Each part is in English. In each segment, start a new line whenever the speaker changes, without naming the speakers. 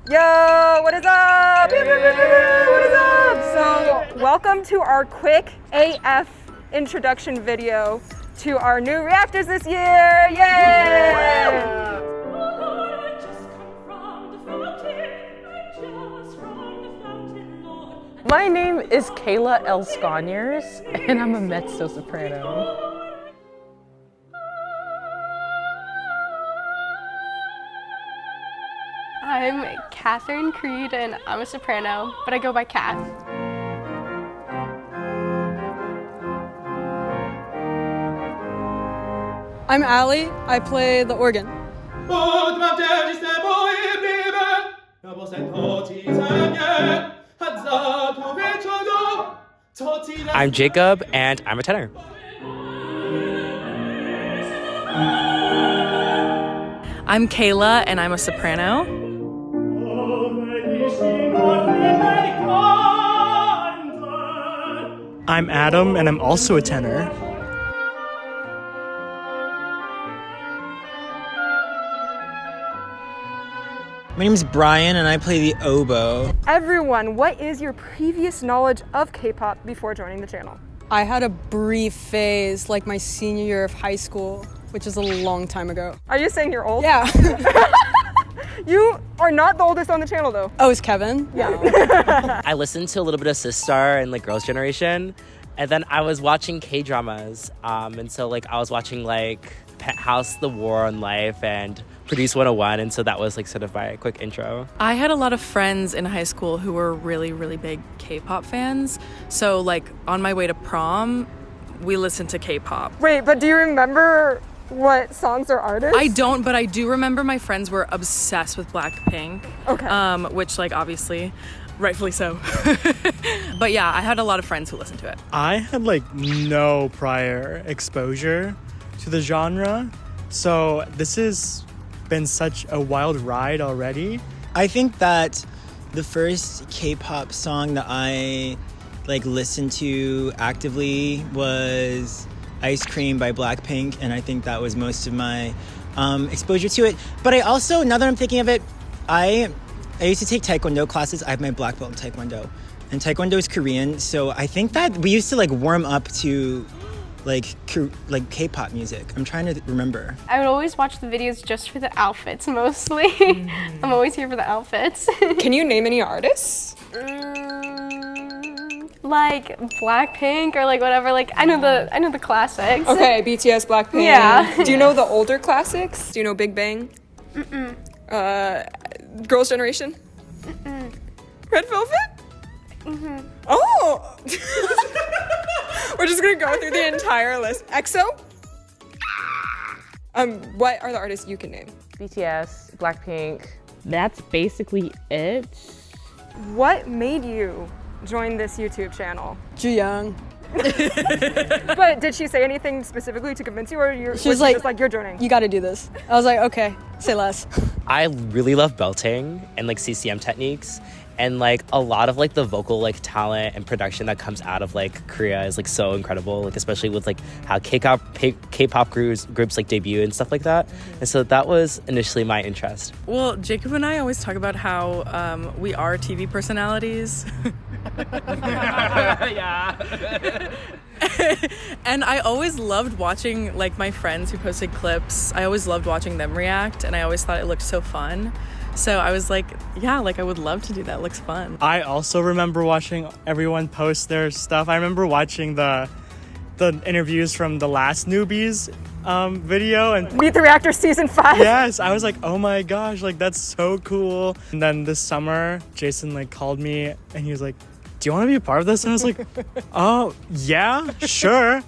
Yo, what is up? What is up? So, welcome to our quick AF introduction video to our new reactors this year. Yay!
My name is Kayla Rae, and I'm a mezzo-soprano.
I'm Catherine Creed, and I'm a soprano, but I go by Kat.
I'm Allie. I play the organ.
I'm Jacob, and I'm a tenor.
I'm Kayla, and I'm a soprano.
I'm Adam, and I'm also a tenor.
My name is Brian, and I play the oboe.
Everyone, what is your previous knowledge of K-pop before joining the channel?
I had a brief phase, like my senior year of high school, which is a long time ago.
Are you saying you're old?
Yeah.
You are not the oldest on the channel, though.
Oh, it's Kevin?
Yeah.
I listened to a little bit of Sistar and like Girls' Generation, and then I was watching K-dramas, and so like I was watching like Penthouse, The War on Life, and Produce 101, and so that was like sort of my quick intro.
I had a lot of friends in high school who were really, really big K-pop fans. So like on my way to prom, we listened to K-pop.
Wait, but do you remember what songs or artists?
I don't, but I do remember my friends were obsessed with Blackpink.
Okay.
Which like obviously, rightfully so. But yeah, I had a lot of friends who listened to it.
I had like no prior exposure to the genre, so this has been such a wild ride already.
I think that the first K-pop song that I like listened to actively was Ice Cream by Blackpink, and I think that was most of my exposure to it. But I also, now that I'm thinking of it, I used to take Taekwondo classes. I have my black belt in Taekwondo, and Taekwondo is Korean, so I think that we used to like warm up to like K-pop music. I'm trying to remember.
I would always watch the videos just for the outfits, mostly. I'm always here for the outfits.
Can you name any artists?
Like Blackpink or like whatever. Like I know the classics.
Okay, BTS, Blackpink.
Yeah.
Do you know the older classics? Do you know Big Bang? Girls' Generation? Red Velvet? Oh! We're just gonna go through the entire list. EXO? What are the artists you can name?
BTS, Blackpink. That's basically it.
What made you join this YouTube channel?
Ju-young.
But did she say anything specifically to convince you, or was she just like, you're joining?
You gotta do this. I was like, okay, say less.
I really love belting and like CCM techniques, and like a lot of like the vocal like talent and production that comes out of like Korea is like so incredible, like especially with like how K-pop groups like debut and stuff like that. And so that was initially my interest.
Well, Jacob and I always talk about how we are TV personalities.
Yeah.
And I always loved watching like my friends who posted clips. I always loved watching them react, and I always thought it looked so fun. So I was like, yeah, like I would love to do that. It looks fun.
I also remember watching everyone post their stuff. I remember watching the interviews from the last Newbies video, and
Meet the Reactors season 5.
yes, I was like, oh my gosh, like that's so cool. And then this summer, Jason like called me and he was like, do you want to be a part of this? And I was like, oh yeah, sure,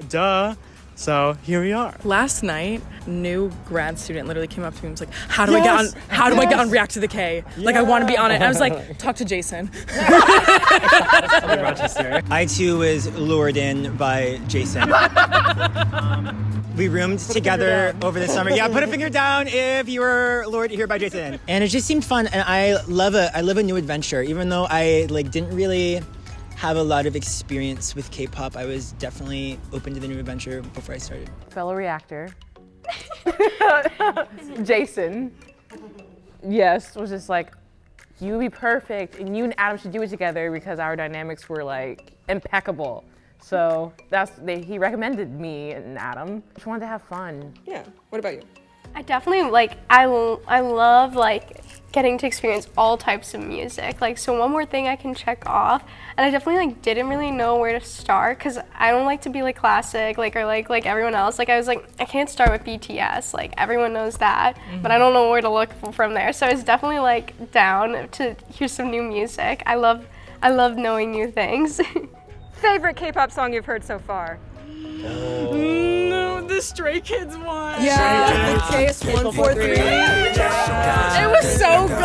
duh. So here we are.
Last night, new grad student literally came up to me and was like, how do I get on ReacttotheK? Like I want to be on it. And I was like, talk to Jason.
I too was lured in by Jason. We roomed together over the summer. Yeah, put a finger down if you were lured here by Jason. And it just seemed fun, and I love a new adventure. Even though I like didn't really have a lot of experience with K-pop, I was definitely open to the new adventure before I started.
Fellow reactor. Jason. Yes, was just like,
you would be perfect, and you and Adam should do it together because our dynamics were like impeccable. So he recommended me and Adam. Just wanted to have fun.
Yeah. What about you?
I definitely like, I love like getting to experience all types of music. Like, so one more thing I can check off, and I definitely like didn't really know where to start because I don't like to be like classic, like, or like everyone else. Like I was like, I can't start with BTS, like everyone knows that, but I don't know where to look from there. So I was definitely like down to hear some new music. I love knowing new things.
Favorite K-pop song you've heard so far?
No, the Stray Kids one.
Yeah, the KS143.
It was so good.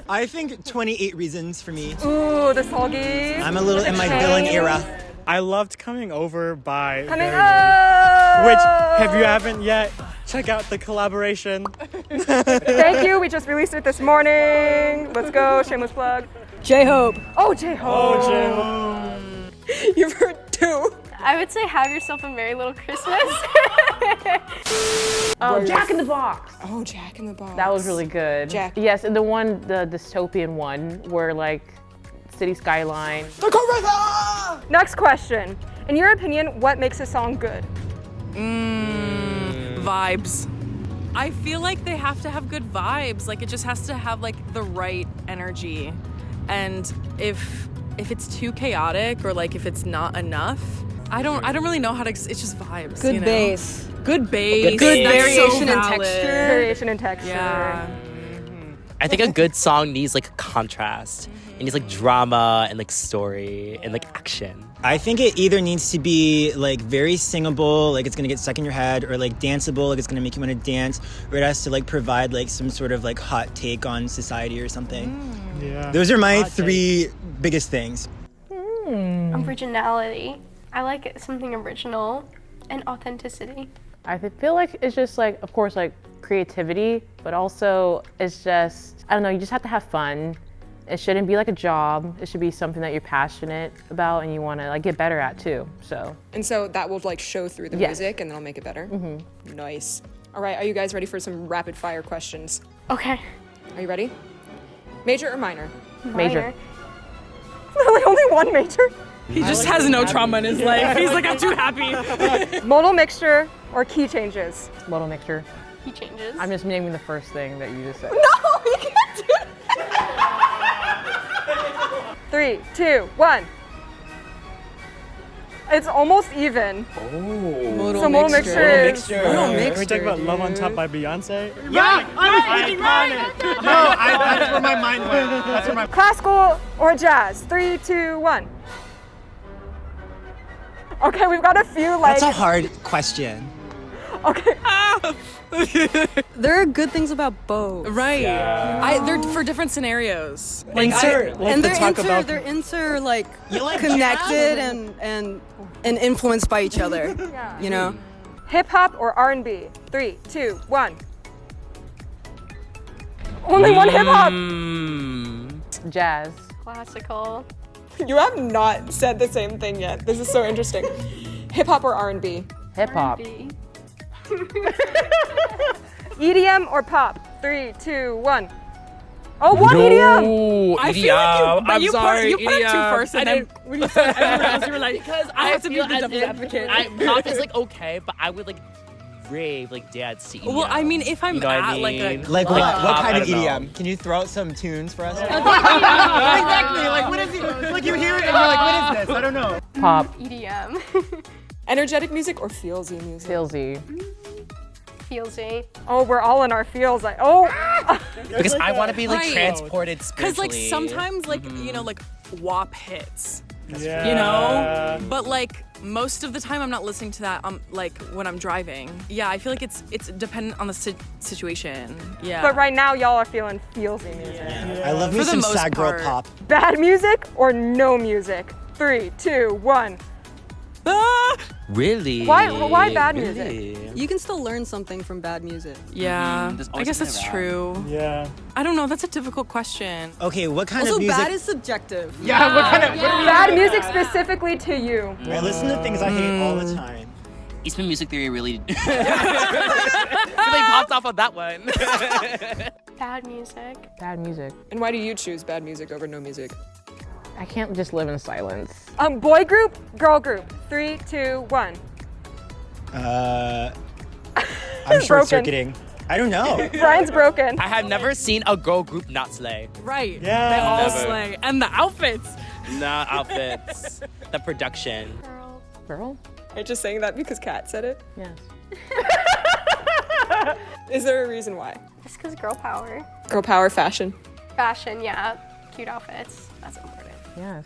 I think 28 Reasons for me.
Ooh, the Solgi.
I'm a little in my villain era.
I loved Coming Over by
Coming
Very-
up.
Which, if you haven't yet, check out the collaboration.
Thank you. We just released it this morning. Let's go. Shameless plug.
J-Hope.
Oh, J-Hope.
You've heard two.
I would say Have Yourself a Merry Little Christmas.
Jack in the Box.
Oh, Jack in the Box.
That was really good.
Jack.
Yes, and the dystopian one where like city skyline.
Next question. In your opinion, what makes a song good?
Vibes. I feel like they have to have good vibes. Like it just has to have like the right energy. And if it's too chaotic or like if it's not enough, I don't really know how to. It's just vibes.
Good
you know?
bass.
Good bass.
Good
That's
variation
so
in
valid.
texture.
Variation in texture.
Yeah.
I think a good song needs like contrast. It needs like drama and like story and like action.
I think it either needs to be like very singable, like it's gonna get stuck in your head, or like danceable, like it's gonna make you want to dance, or it has to like provide like some sort of like hot take on society or something.
Yeah.
Those are my three biggest things.
Originality. I like something original, and authenticity.
I feel like it's just like, of course, like creativity, but also it's just, I don't know, you just have to have fun. It shouldn't be like a job. It should be something that you're passionate about and you want to like get better at too. So.
And so that will like show through the
Yes.
music and then I'll make it better? Nice. All right, are you guys ready for some rapid fire questions?
Okay.
Are you ready? Major or minor?
Major.
Really only one major?
He just has no trauma in his life. He's like, I'm too happy.
Modal mixture or key changes?
Modal mixture.
He changes.
I'm just naming the first thing that you just said.
No, you can't do that. 3, 2, 1. It's almost even.
Modal
So modal mixture is...
Modal
Can we talk
mixture.
about Love on Top by Beyonce?
Yeah, I was thinking right. No, that's where my mind went. That's where my
Classical or jazz? 3, 2, 1. Okay, we've got a few like...
That's a hard question.
Okay.
There are good things about both.
Right. They're for different scenarios.
Like,
And
to talk about
they're like
You like
connected and influenced by each other.
Yeah.
You know?
Hip hop or R&B? 3, 2, 1. Only one hip hop.
Jazz.
Classical.
You have not said the same thing yet. This is so interesting. Hip hop or R&B?
Hip hop.
R&B.
EDM or pop? 3, 2, 1. Oh, one EDM.
I feel like you put it two first, and then when you said everywhere else, you were like, because I have to be the devil's advocate.
Pop is like okay, but I would like rave, like dance to EDM.
Well, I mean, if I'm
You know what I
at like a
mean?
Like what?
pop,
What kind
I
of
don't know.
EDM? Can you throw out some tunes for us?
exactly. Like what is it? Like you hear it and you're like, what is this? I don't know.
Pop.
EDM.
Energetic music or feelsy music?
Feelsy.
Feelsy.
Oh, we're all in our feels. Like,
Because I want to be like
Right.
transported
Because
spiritually.
like sometimes like you know like WAP hits,
Yeah.
you know, but like most of the time I'm not listening to that. Like when I'm driving. Yeah, I feel like it's dependent on the situation. Yeah.
but right now y'all are feeling feelsy music.
I love me
For the
some
most
sad girl
part.
pop.
Bad music or no music? 3, 2, 1.
Really?
Why bad music?
Really?
You can still learn something from bad music.
Yeah,
There's
I
always
guess
something
that's
around.
true.
Yeah.
I don't know. That's a difficult question.
Okay, what kind
Also,
of music?
bad is subjective.
Yeah, what kind of? What are we
Bad music specifically to you.
I listen to things I hate all the time.
Eastman Music Theory really really popped off on that one.
Bad music.
Bad music.
And why do you choose bad music over no music?
I can't just live in silence.
Boy group, girl group. 3, 2, 1.
I'm
Broken.
short-circuiting. I don't know.
Brian's broken.
I have never seen a girl group not slay.
Right.
Yeah.
They all
Never.
slay. And the outfits.
Not outfits. The production.
Girl.
Girl?
Are you just saying that because Kat said it?
Yes.
Is there a reason why?
Just because girl power.
Girl power fashion.
Fashion, yeah. Cute outfits. That's important.
Yes.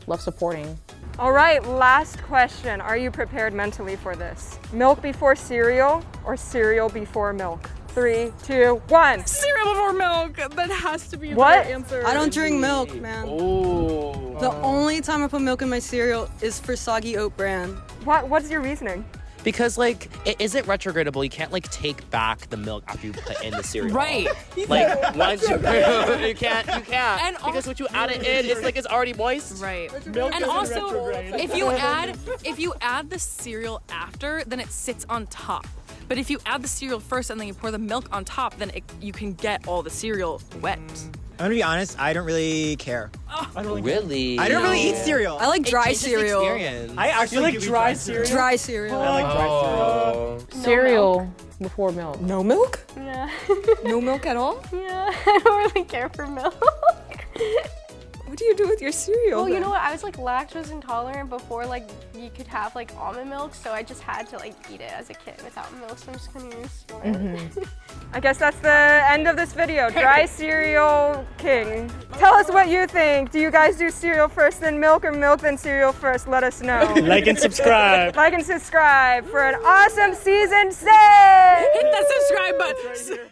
Love supporting.
All right, last question. Are you prepared mentally for this? Milk before cereal or cereal before milk? 3, 2, 1.
Cereal before milk. That has to be the
What?
right answer.
I don't drink milk, man.
Ooh.
The only time I put milk in my cereal is for soggy oat bran.
What's your reasoning?
Because like it isn't retrogradable. You can't like take back the milk after you put in the cereal.
Right.
Like once you you can't.
And
Because what you add it in, it's already moist.
Right.
Milk
And
isn't
also,
retrograde.
if you add the cereal after, then it sits on top. But if you add the cereal first and then you pour the milk on top, then you can get all the cereal wet.
I'm gonna be honest, I don't really care.
Really?
I don't really eat cereal.
I like
It
dry
changes the
cereal.
experience.
I actually like dry cereal.
Dry cereal.
I like dry cereal.
Cereal before milk.
No milk?
Yeah.
No milk at all?
Yeah. I don't really care for milk.
What do you do with your cereal?
Well, you
then?
know what? I was like lactose intolerant before like you could have like almond milk, so I just had to like eat it as a kid without milk, so I'm just gonna use it.
I guess that's the end of this video. Dry cereal king. Tell us what you think. Do you guys do cereal first then milk or milk then cereal first? Let us know.
Like and subscribe.
Like and subscribe for an awesome season 6!
Hit that subscribe button.